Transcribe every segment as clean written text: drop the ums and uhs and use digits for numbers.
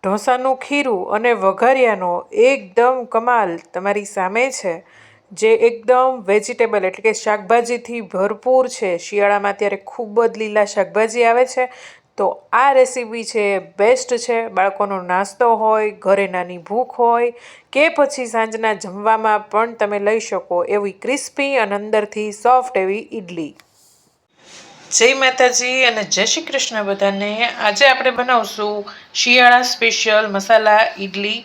ઢોસાનું ખીરું અને વઘારિયાનો એકદમ કમાલ તમારી સામે છે, જે એકદમ વેજીટેબલ એટલે કે શાકભાજીથી ભરપૂર છે. શિયાળામાં ત્યારે ખૂબ જ લીલા શાકભાજી આવે છે, તો આ રેસીપી છે બેસ્ટ છે. બાળકોનો નાસ્તો હોય, ઘરે નાની ભૂખ હોય કે પછી સાંજના જમવામાં પણ તમે લઈ શકો એવી ક્રિસ્પી અને અંદરથી સોફ્ટ એવી ઈડલી. જય માતાજી અને જય શ્રી કૃષ્ણ બધાને. આજે આપણે બનાવશું શિયાળા સ્પેશિયલ મસાલા ઈડલી,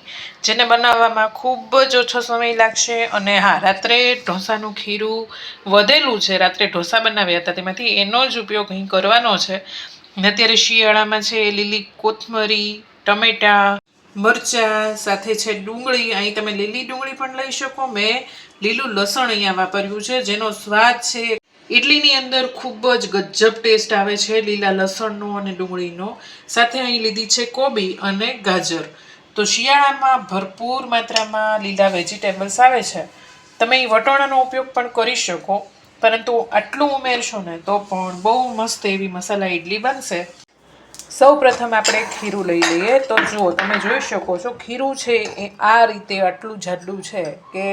જેને બનાવવામાં ખૂબ જ ઓછો સમય લાગશે. અને હા, રાત્રે ઢોસાનું ખીરું વધેલું છે, રાત્રે ઢોસા બનાવ્યા હતા તેમાંથી એનો જ ઉપયોગ અહીં કરવાનો છે. અત્યારે શિયાળામાં છે લીલી કોથમરી, ટમેટા, મરચાં, સાથે છે ડુંગળી. અહીં તમે લીલી ડુંગળી પણ લઈ શકો. મેં લીલું લસણ અહીંયા વાપર્યું છે, જેનો સ્વાદ છે ઈડલીની અંદર ખૂબ જ ગજબ ટેસ્ટ આવે છે લીલા લસણનો અને ડુંગળીનો. સાથે અહીં લીધી છે કોબી અને ગાજર. તો શિયાળામાં ભરપૂર માત્રામાં લીલા વેજીટેબલ્સ આવે છે. તમે અહીં વટાણાનો ઉપયોગ પણ કરી શકો, પરંતુ આટલું ઉમેરશો ને તો પણ બહુ મસ્ત એવી મસાલા ઈડલી બનશે. સૌ પ્રથમ આપણે ખીરું લઈ લઈએ. તો જુઓ, તમે જોઈ શકો છો ખીરું છે એ આ રીતે આટલું જાડું છે કે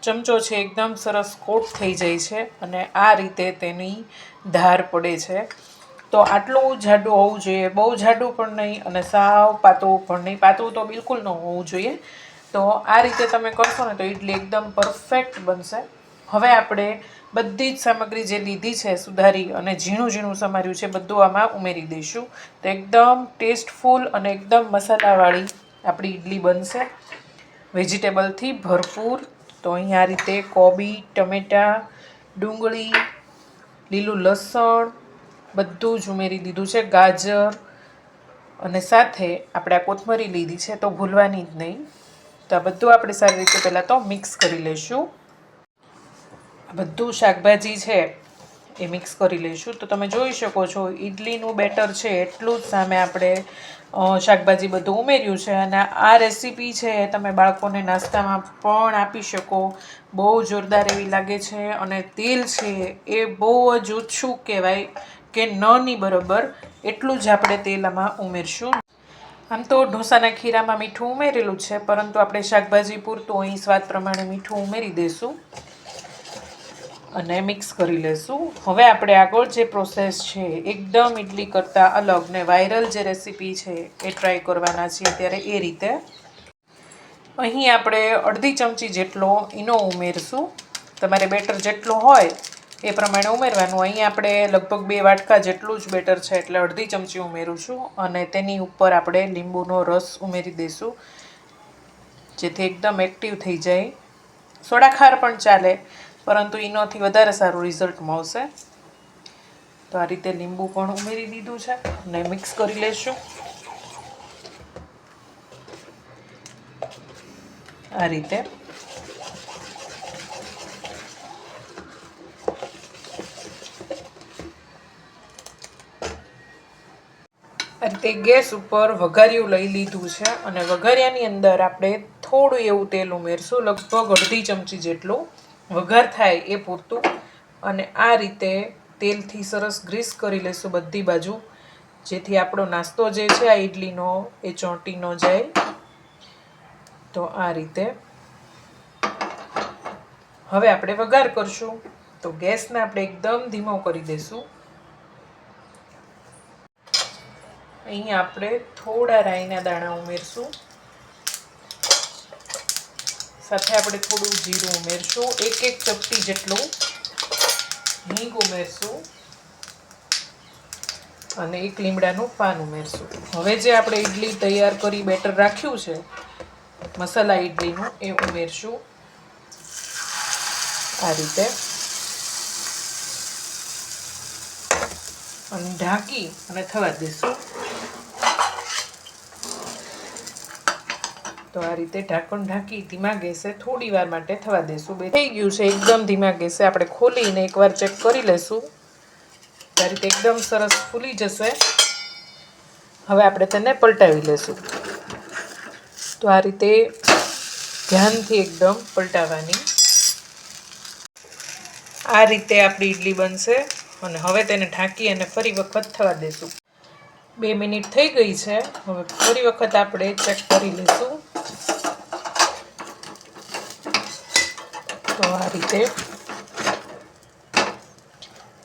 ચમચો છે એકદમ સરસ કોટ થઈ જાય છે અને આ રીતે તેની ધાર પડે છે. તો આટલું જાડું હોવું જોઈએ, બહુ જાડું પણ નહીં અને સાવ પાતળું પણ નહીં. પાતળું તો બિલકુલ ન હોવું જોઈએ. તો આ રીતે તમે કરશો ને તો ઈડલી એકદમ પરફેક્ટ બનશે. હવે આપણે બધી જ સામગ્રી જે લીધી છે સુધારી અને ઝીણું ઝીણું સમાર્યું છે બધું આમાં ઉમેરી દઈશું. તો એકદમ ટેસ્ટફુલ અને એકદમ મસાલાવાળી આપણી ઈડલી બનશે, વેજીટેબલથી ભરપૂર. તો અહીં આ રીતે કોબી, ટમેટાં, ડુંગળી, લીલું લસણ બધું જ ઉમેરી દીધું છે, ગાજર, અને સાથે આપણે આ કોથમરી લીધી છે તો ભૂલવાની જ નહીં. તો આ બધું આપણે સારી રીતે પહેલાં તો મિક્સ કરી લઈશું. બધું શાકભાજી છે એ મિક્સ કરી લઈશું. તો તમે જોઈ શકો છો ઈડલીનું બેટર છે એટલું જ સામે આપણે શાકભાજી બધું ઉમેર્યું છે. અને આ રેસીપી છે તમે બાળકોને નાસ્તામાં પણ આપી શકો. બહુ જોરદાર એવી લાગે છે અને તેલ છે એ બહુ જ ઓછું કહેવાય કે નની બરાબર, એટલું જ આપણે તેલ આમાં ઉમેરશું. આમ તો ઢોસાના ખીરામાં મીઠું ઉમેરેલું છે, પરંતુ આપણે શાકભાજી પૂરતું અહીં સ્વાદ પ્રમાણે મીઠું ઉમેરી દઈશું અને મિક્સ કરી લઈશું. હવે આપણે આગળ જે પ્રોસેસ છે એકદમ ઈડલી કરતાં અલગ ને વાયરલ જે રેસીપી છે એ ટ્રાય કરવાના છીએ. ત્યારે એ રીતે અહીં આપણે અડધી ચમચી જેટલો ઈનો ઉમેરશું. તમારે બેટર જેટલો હોય એ પ્રમાણે ઉમેરવાનું. અહીં આપણે લગભગ 2 વાટકા જેટલું જ બેટર છે એટલે અડધી ચમચી ઉમેરું છું. અને તેની ઉપર આપણે લીંબુનો રસ ઉમેરી દઈશું, જેથી એકદમ એક્ટિવ થઈ જાય. સોડા ખાર પણ ચાલે, પરંતુ એનાથી વધારે સારું રિઝલ્ટ મળશે. તો આ રીતે લીંબુ પણ ઉમેરી દીધું છે અને મિક્સ કરી લઈશું આ રીતે. આ રીતે ગેસ ઉપર વઘારિયું લઈ લીધું છે અને વઘારિયાની અંદર આપણે થોડું એવું તેલ ઉમેરશું, લગભગ અડધી ચમચી જેટલું. વઘાર થાય એ પૂરતું. અને આ રીતે તેલથી સરસ ગ્રીસ કરી લઈશું બધી બાજુ, જેથી આપણો નાસ્તો જે છે આ ઈડલીનો એ ચોંટી ન જાય. તો આ રીતે હવે આપણે વઘાર કરશું. તો ગેસને આપણે એકદમ ધીમો કરી દઈશું. અહીં આપણે થોડા રાઈના દાણા ઉમેરશું, સાથે આપણે થોડું જીરું ઉમેરશું, એક ચપટી જેટલું હિંગ ઉમેરશું અને 1 લીમડાનું પાન ઉમેરશું. હવે જે આપણે ઈડલી તૈયાર કરી બેટર રાખ્યું છે મસાલા ઈડલીનું એ ઉમેરશું આ રીતે અને ઢાંકી અને થવા દઈશું. તો આ રીતે ઢાંકણ ઢાંકી ધીમા ગેસે થોડી વાર માટે થવા દઈશું. થઈ ગયું છે એકદમ ધીમા ગેસે. આપણે ખોલીને એકવાર ચેક કરી લઈશું. આ રીતે એકદમ સરસ ફૂલી જશે. હવે આપણે તેને પલટાવી લઈશું. તો આ રીતે ધ્યાનથી એકદમ પલટાવવાની. આ રીતે આપણી ઈડલી બનશે અને હવે તેને ઢાંકી અને ફરી વખત થવા દઈશું. 2 મિનિટ થઈ ગઈ છે. હવે ફરી વખત આપણે ચેક કરી લઈશું. તો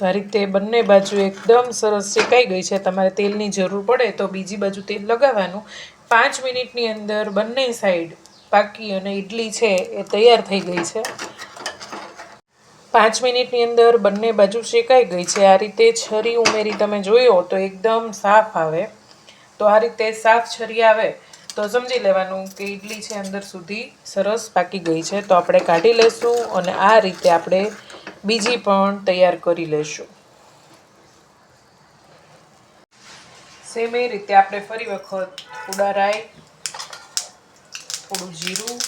આ રીતે બંને બાજુ એકદમ સરસ શેકાઈ ગઈ છે. તમારે તેલની જરૂર પડે તો બીજી બાજુ તેલ લગાવવાનું. 5 મિનિટની અંદર બંને સાઈડ પાકી અને ઈડલી છે એ તૈયાર થઈ ગઈ છે. 5 મિનિટની અંદર બંને બાજુ શેકાઈ ગઈ છે. આ રીતે છરી ઉમેરી તમે જોયો તો એકદમ સાફ આવે. તો આ રીતે સાફ છરી આવે તો સમજી લેવાનું કે ઈડલી છે અંદર સુધી સરસ પાકી ગઈ છે. તો આપણે કાઢી લઈશું અને આ રીતે આપણે બીજી પણ તૈયાર કરી લઈશું. સેમ એ રીતે આપણે ફરી વખત થોડા રાઈ, થોડું જીરું,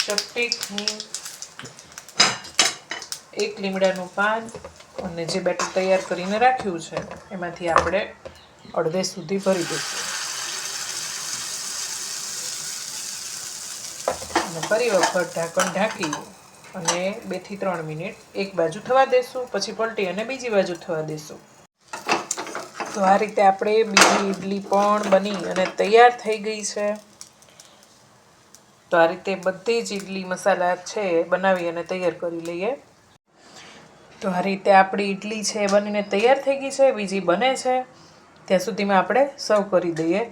ચપટી હિંગ, 1 લીમડાનું પાન અને જે બેટર તૈયાર કરીને રાખ્યું છે એમાંથી આપણે અડધે સુધી ભરી દઈશું અને ફરી વખત ઢાંકણ ઢાંકી અને 2 થી 3 મિનિટ એક બાજુ થવા દેશું. પછી પલટી અને બીજી બાજુ થવા દેશું. તો આ રીતે આપણે બીજી ઈડલી પણ બની અને તૈયાર થઈ ગઈ છે. તો આ રીતે બધી જ ઈડલી મસાલા છે બનાવી અને તૈયાર કરી લઈએ. તો આ રીતે આપણી ઈડલી છે બનીને તૈયાર થઈ ગઈ છે. બીજી બને છે ત્યાં સુધીમાં આપણે સર્વ કરી દઈએ.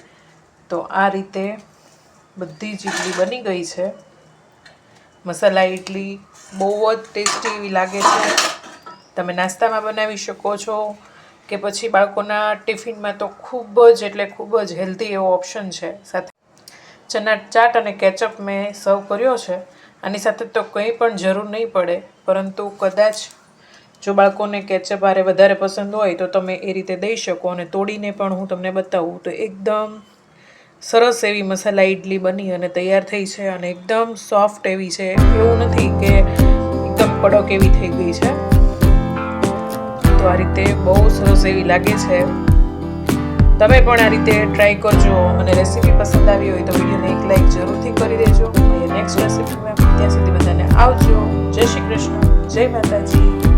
તો આ રીતે બધી જ ઈડલી બની ગઈ છે. મસાલા ઈડલી બહુ જ ટેસ્ટી એવી લાગે છે. તમે નાસ્તામાં બનાવી શકો છો કે પછી બાળકોના ટિફિનમાં તો ખૂબ જ હેલ્ધી એવો ઓપ્શન છે. સાથે ચના ચાટ અને કેચઅપ મેં સર્વ કર્યો છે. આની સાથે તો કંઈ પણ જરૂર નહીં પડે, પરંતુ કદાચ જો બાળકોને કેચઅપ હારે વધારે પસંદ હોય તો તમે એ રીતે દઈ શકો. અને તોડીને પણ હું તમને બતાવું તો એકદમ સરસ એવી મસાલા ઈડલી બની અને તૈયાર થઈ છે અને એકદમ સોફ્ટ એવી છે. એવું નથી કે એકદમ કડક એવી થઈ ગઈ છે. તો આ રીતે બહુ સરસ એવી લાગે છે. તમે પણ આ રીતે ટ્રાય કરજો અને રેસીપી પસંદ આવી હોય તો વિડીયોને એક લાઈક જરૂરથી કરી દેજો. નેક્સ્ટ રેસીપીમાં ત્યાં સુધી બધાને આવજો. જય શ્રી કૃષ્ણ, જય માતાજી.